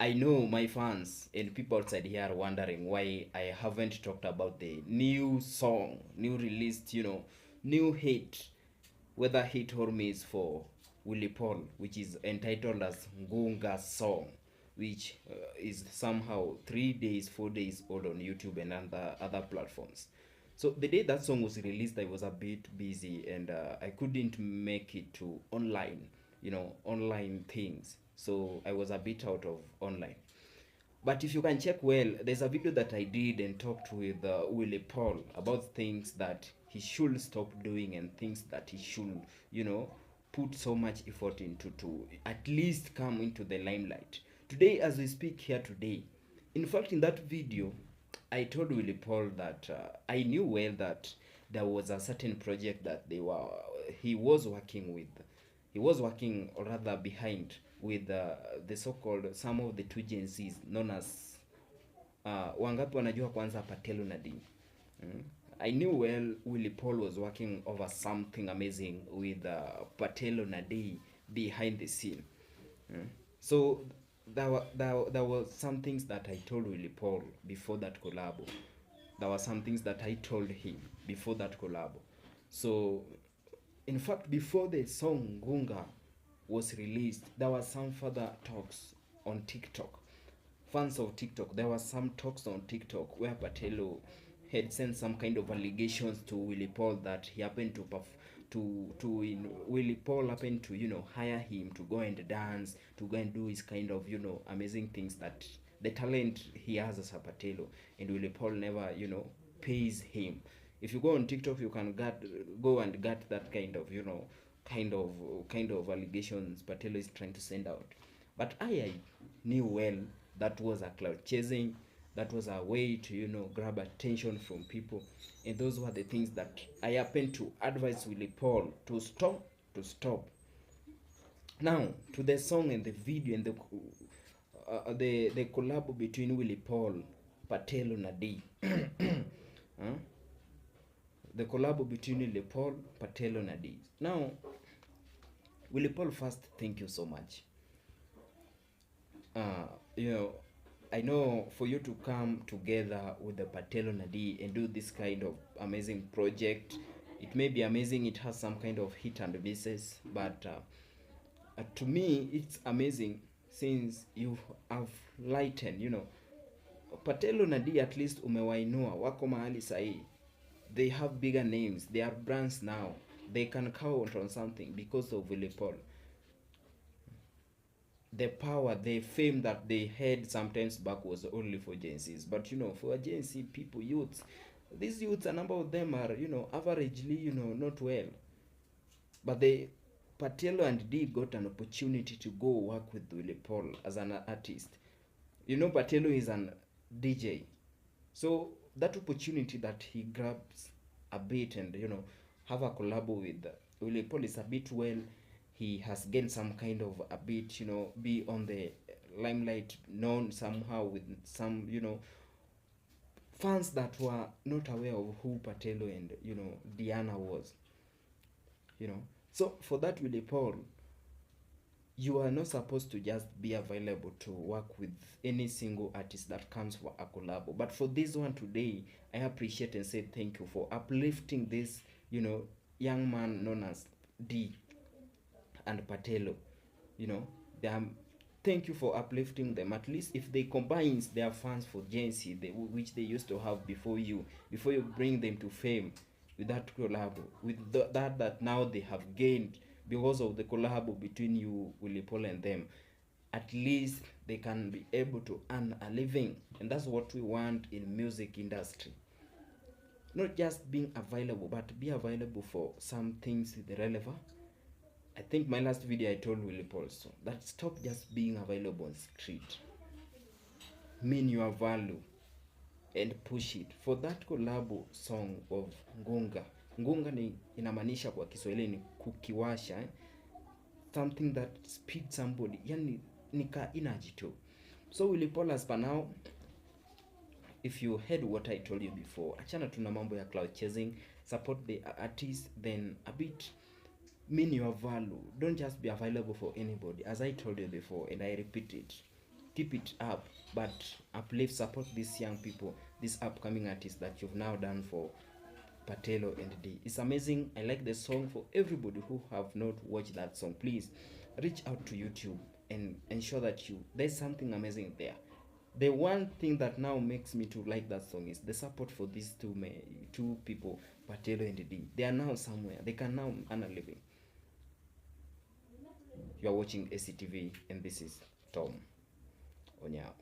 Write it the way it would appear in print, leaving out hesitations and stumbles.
I know my fans and people outside here are wondering why I haven't talked about the new song, new released, new hit, whether hit or miss for Willy Paul, which is entitled as Ngunga song, which is somehow 3 days, 4 days old on YouTube and other platforms. So the day that song was released, I was a bit busy and I couldn't make it to online things. So I was a bit out of online. But if you can check well, there's a video that I did and talked with Willy Paul about things that he should stop doing and things that he should, put so much effort into to at least come into the limelight. Today, as we speak here today, in fact, in that video, I told Willy Paul that I knew well that there was a certain project that he was working with. He was working, or rather behind, with the so-called some of the two agencies known as wangapi wanajua kwanza Patelo na D. I knew well Willy Paul was working over something amazing with Patelo na D behind the scene. So there were some things that I told Willy Paul before that collab. There were some things that I told him before that collab. So in fact, before the song Ngunga was released, there were some further talks on TikTok. Fans of TikTok, there were some talks on TikTok where Patelo had sent some kind of allegations to Willy Paul that he happened Willy Paul happened to hire him to go and dance, to go and do his kind of amazing things, that the talent he has as a Patelo, and Willy Paul never pays him. If you go on TikTok, you can go and get that kind of kind of allegations Patelo is trying to send out. But I knew well that was a cloud chasing, that was a way to grab attention from people, and those were the things that I happened to advise Willy Paul to stop. Now to the song and the video and the collab between Willy Paul, Patelo na D. Huh? The collab between Willy Paul, Patelo na D. Now, Willy Paul, first, thank you so much. I know for you to come together with the Patelo na D and do this kind of amazing project, it may be amazing, it has some kind of hit and misses, but to me, it's amazing since you have lightened, Patelo na D at least umewainua, wako mahali sahi. They have bigger names, they are brands now. They can count on something because of Willy Paul. The power, the fame that they had sometimes back was only for agencies. But for agency people, youths, these youths, a number of them are, averagely, not well. But the Patelo and D got an opportunity to go work with Willy Paul as an artist. Patelo is an DJ. So that opportunity that he grabs a bit and have a collab with Willy Paul is a bit well. He has gained some kind of a bit, be on the limelight, known somehow with some, fans that were not aware of who Patelo and Diana was. So for that, Willy Paul, you are not supposed to just be available to work with any single artist that comes for a collab. But for this one today, I appreciate and say thank you for uplifting this, young man known as D and Patelo. Thank you for uplifting them. At least if they combine their fans for GNC, which they used to have before you bring them to fame with that collab, with that now they have gained because of the collab between you, Willy Paul, and them, at least they can be able to earn a living. And that's what we want in music industry. Not just being available, but be available for some things relevant. I think my last video I told Willy Paul so that stop just being available on street. Mean your value and push it. For that collab song of Ngunga. Ngunga ni inamaanisha kwa Kiswahili ni kukiwasha, something that speeds somebody, yani nika energy too. So Willy Paul, as per now, if you heard what I told you before, achana tuna mambo ya cloud chasing, support the artist, then a bit mean your value. Don't just be available for anybody, as I told you before and I repeat it. keep it up, but uplift, support these young people, these upcoming artists that you've now done for Patelo and D. It's amazing. I like the song. For everybody who have not watched that song, please reach out to YouTube and ensure that there's something amazing there. The one thing that now makes me to like that song is the support for these two people, Patelo and D. They are now somewhere. They can now earn a living. You are watching ACTV, and this is Tom Onyao.